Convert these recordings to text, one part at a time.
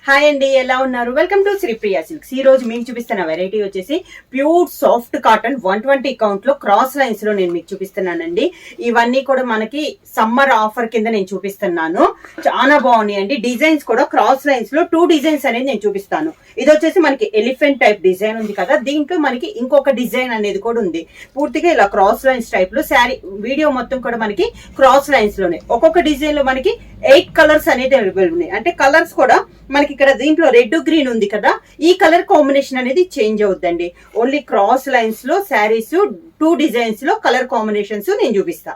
Hi అండి, ఎలా ఉన్నారు? Welcome to Sripriya silks. ఈ రోజు మీకు చూపిస్తున్న వెరైటీ వచ్చేసి ప్యూర్ సాఫ్ట్ కాటన్ 120 కౌంట్ లో క్రాస్ లైన్స్ లో నేను మీకు చూపిస్తున్నానండి. ఇవన్నీ కూడా మనకి సమ్మర్ ఆఫర్ కింద నేను చూపిస్తున్నాను. చాలా బాగున్నాయండి. డిజైన్స్ కూడా క్రాస్ లైన్స్ లో 2 డిజైన్స్ అనేది నేను చూపిస్తాను. ఇది వచ్చేసి మనకి ఎలిఫెంట్ టైప్ డిజైన్ ఉంది కదా, దీంట్లో మనకి ఇంకొక డిజైన్ అనేది కూడా ఉంది. పూర్తిగా ఇలా క్రాస్ లైన్స్ టైప్ లో శారీ వీడియో మొత్తం కూడా మనకి క్రాస్ లైన్స్ లోనే ఒక్కొక్క డిజైన్ లో మనకి 8 కలర్స్ అనేది అవైలబుల్ ఉన్నాయి. అంటే కలర్స్ కూడా మనకి ఇక్కడ దీంట్లో రెడ్ గ్రీన్ ఉంది కదా, ఈ కలర్ కాంబినేషన్ అనేది చేంజ్ అవుద్దండి. ఓన్లీ క్రాస్ లైన్స్ లో శారీస్ 2 డిజైన్స్ లో కలర్ కాంబినేషన్స్ నేను చూపిస్తా.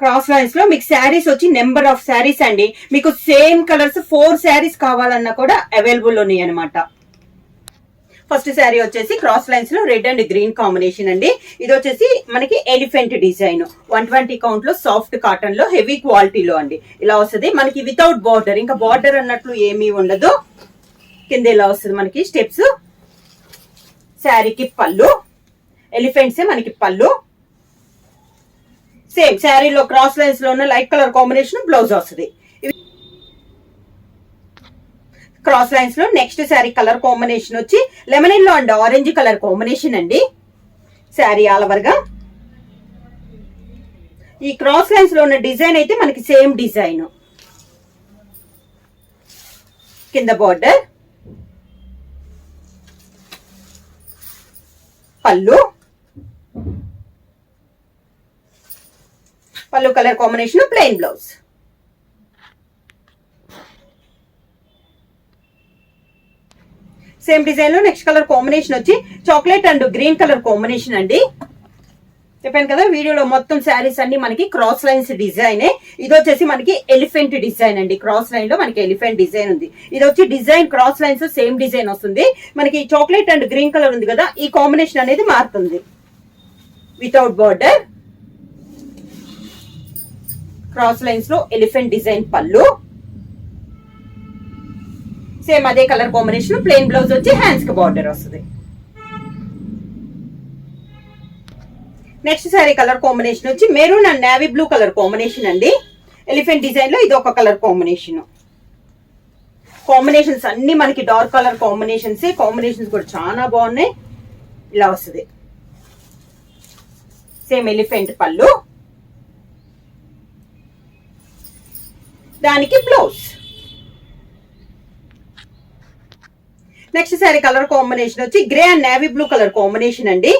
క్రాస్ లైన్స్ లో మీకు శారీస్ వచ్చి నెంబర్ ఆఫ్ శారీస్ అండి. మీకు సేమ్ కలర్స్ 4 శారీస్ కావాలన్నా కూడా అవైలబుల్ ఉన్నాయి అనమాట. ఫస్ట్ శారీ వచ్చేసి క్రాస్ లైన్స్ లో రెడ్ అండ్ గ్రీన్ కాంబినేషన్ అండి. ఇది వచ్చేసి మనకి ఎలిఫెంట్ డిజైన్ 120 కౌంట్ లో సాఫ్ట్ కాటన్ లో హెవీ క్వాలిటీలో అండి. ఇలా వస్తుంది మనకి వితౌట్ బార్డర్, ఇంకా బార్డర్ అన్నట్లు ఏమీ ఉండదు. కింద ఇలా వస్తుంది మనకి స్టెప్స్. శారీకి పళ్ళు ఎలిఫెంట్సే మనకి పళ్ళు. సేమ్ శారీలో క్రాస్ లైన్స్ లో ఉన్న లైట్ కలర్ కాంబినేషన్ బ్లౌజ్ వస్తుంది. క్రాస్ లైన్స్ లో నెక్స్ట్ శారీ కలర్ కాంబినేషన్ వచ్చి lemon yellow and orange colour combination అండి. శారీ ఆల్ ఓవర్ గా ఈ క్రాస్ లైన్స్ లో ఉన్న డిజైన్ అయితే మనకి సేమ్ డిజైన్. కింద బార్డర్, పళ్ళు colour combination plain blouse. Same design లో నెక్స్ట్ కలర్ కాంబినేషన్ వచ్చి chocolate and green colour combination అండి. చెప్పాను కదా వీడియోలో మొత్తం శారీస్ అన్ని మనకి క్రాస్ లైన్స్ డిజైన్. ఇది వచ్చేసి మనకి ఎలిఫెంట్ డిజైన్ అండి. క్రాస్ లైన్ లో మనకి ఎలిఫెంట్ డిజైన్ ఉంది. ఇది వచ్చి design cross lines same design వస్తుంది. మనకి చాక్లెట్ అండ్ గ్రీన్ కలర్ ఉంది కదా, ఈ కాంబినేషన్ అనేది మారుతుంది. వితౌట్ బార్డర్, క్రాస్ లైన్స్ లో ఎలిఫెంట్ డిజైన్ పళ్ళు. సేమ్ అదే కలర్ కాంబినేషన్ ప్లెయిన్ బ్లౌజ్ వచ్చి హ్యాండ్స్ కి బార్డర్ వస్తుంది. నెక్స్ట్ సారీ కలర్ కాంబినేషన్ వచ్చి maroon and navy blue colour combination అండి. ఎలిఫెంట్ డిజైన్ లో ఇది ఒక కలర్ కాంబినేషన్. కాంబినేషన్స్ అన్ని మనకి డార్క్ కలర్ కాంబినేషన్స్. కాంబినేషన్స్ కూడా చాలా బాగున్నాయి. ఇలా వస్తుంది. సేమ్ ఎలిఫెంట్ పళ్ళు, దానికి blouse. Next sari colour combination వచ్చి grey and navy blue colour combination అండి.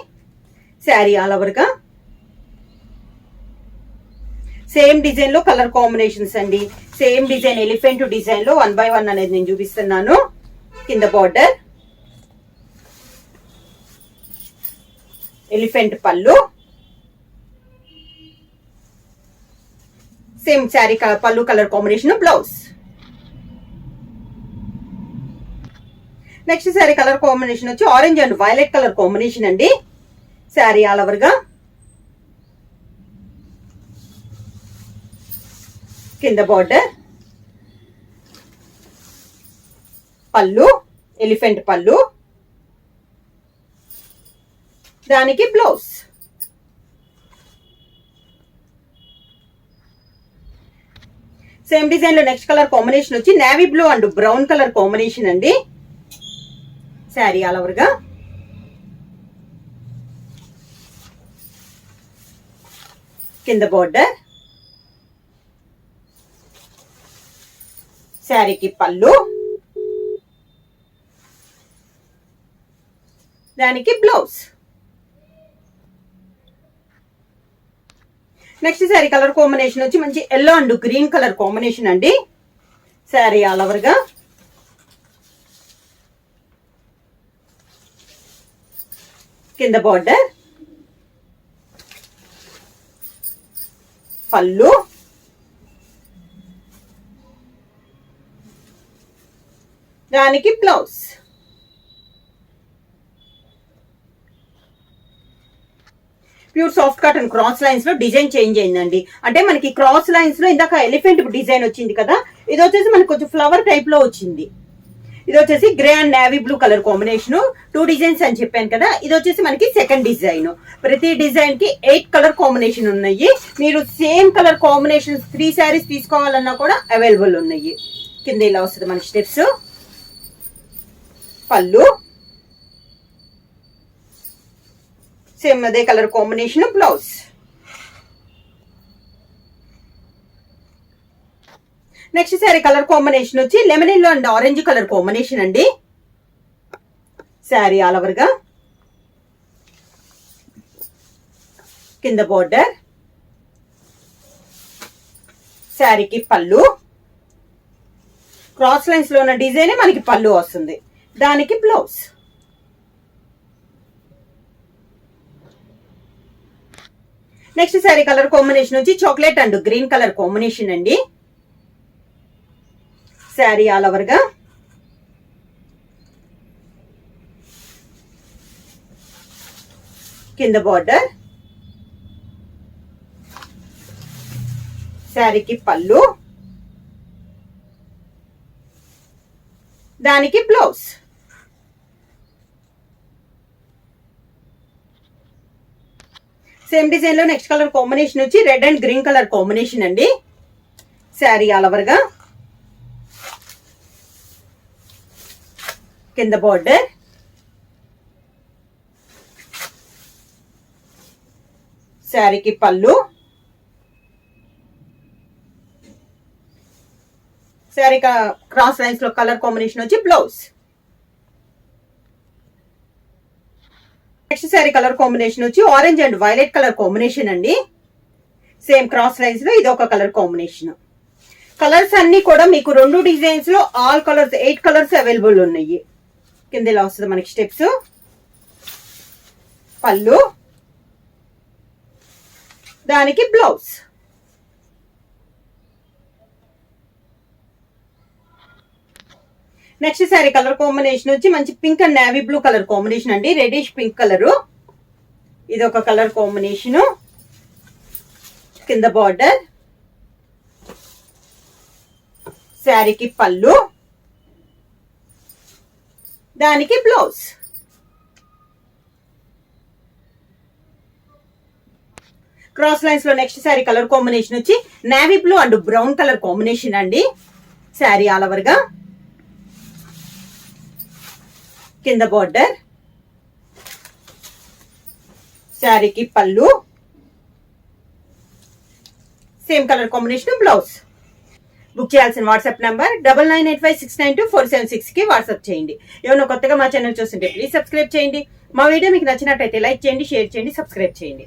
శారీ ఆల్ ఓవర్ గా సేమ్ డిజైన్ లో కలర్ కాంబినేషన్స్ అండి. సేమ్ డిజైన్ ఎలిఫెంట్ డిజైన్ లో 1 by 1 అనేది నేను చూపిస్తున్నాను. కింద బార్డర్, ఎలిఫెంట్ పళ్ళు, సేమ్ శారీ పళ్ళు colour combination blouse. Next sari colour combination వచ్చి orange and violet colour combination అండి. శారీ ఆల్ ఓవర్ గా కింద బార్డర్, పళ్ళు ఎలిఫెంట్ పళ్ళు, దానికి బ్లౌజ్. సేమ్ డిజైన్ లో నెక్స్ట్ కలర్ కాంబినేషన్ వచ్చి navy blue and brown colour combination అండి. శారీ ఆల్ ఓవర్ గా కింద బార్డర్, శారీకి పళ్ళు, దానికి blouse. Next sari colour combination వచ్చి మంచి yellow and green colour combination అండి. శారీ ఆల్ ఓవర్ గా కింద బార్డర్, పళ్ళు, దానికి blouse. Pure soft cotton cross lines లో డిజైన్ చేంజ్ అయిందండి. అంటే మనకి క్రాస్ లైన్స్ లో ఇందాక ఎలిఫెంట్ డిజైన్ వచ్చింది కదా, ఇది వచ్చేసి మనకి కొంచెం ఫ్లవర్ టైప్ లో వచ్చింది. ఇది వచ్చేసి grey and navy blue colour combination 2 designs అని చెప్పాను కదా. ఇది వచ్చేసి మనకి సెకండ్ డిజైన్. ప్రతి డిజైన్ కి 8 కలర్ కాంబినేషన్ ఉన్నాయి. మీరు సేమ్ కలర్ కాంబినేషన్ 3 శారీస్ తీసుకోవాలన్నా కూడా అవైలబుల్ ఉన్నాయి. కింద ఇలా వస్తుంది మనకి స్టెప్స్, పళ్ళు సేమ్ అదే colour combination, blouse. Next sari colour combination వచ్చి lemon yellow and orange colour combination అండి. శారీ ఆల్ ఓవర్ గా కింద బోర్డర్, శారీకి పళ్ళు, క్రాస్ లైన్స్ లో ఉన్న డిజైన్ మనకి పళ్ళు వస్తుంది, దానికి blouse. Next sari colour combination వచ్చి chocolate and green colour combination అండి. శారీ ఆల్ ఓవర్ గా కింద బార్డర్, శారీకి పళ్ళు, దానికి బ్లౌజ్. సేమ్ డిజైన్ లో నెక్స్ట్ కలర్ కాంబినేషన్ వచ్చి red and green colour combination అండి. శారీ ఆల్ ఓవర్ గా కింద బార్డర్, శారీకి పళ్ళు, శారీ క్రాస్ లైన్స్ లో కలర్ కాంబినేషన్ వచ్చి blouse. Next sari colour combination వచ్చి orange and violet colour combination అండి. సేమ్ క్రాస్ లైన్స్ లో ఇది ఒక కలర్ కాంబినేషన్. కలర్స్ అన్ని కూడా మీకు 2 డిజైన్స్ లో ఆల్ కలర్స్ 8 కలర్స్ అవైలబుల్ ఉన్నాయి. కింద ఇలా వస్తుంది మనకి స్టెప్స్, పళ్ళు, దానికి blouse. Next sari colour combination వచ్చి మంచి pink and navy blue colour combination అండి. రెడిష్ పింక్ కలర్, ఇది ఒక కలర్ కాంబినేషన్. కింద బార్డర్, శారీకి పళ్ళు, దానికి బ్లౌజ్. క్రాస్ లైన్స్ లో నెక్స్ట్ శారీ కలర్ కాంబినేషన్ వచ్చి navy blue and brown colour combination అండి. శారీ ఆల్ ఓవర్ గా కింద బార్డర్, శారీకి పళ్ళు, same colour combination, blouse. Book చేయాల్సిన వాట్సాప్ నంబర్ 9985692476 కి వాట్సాప్ చేయండి. ఏమైనా కొత్తగా మా ఛానల్ చూస్తుంటే ప్లీజ్ సబ్స్క్రైబ్ చేయండి. మా వీడియో మీకు నచ్చినట్టయితే లైక్ చేయండి, షేర్ చేయండి, సబ్స్క్రైబ్ చేయండి.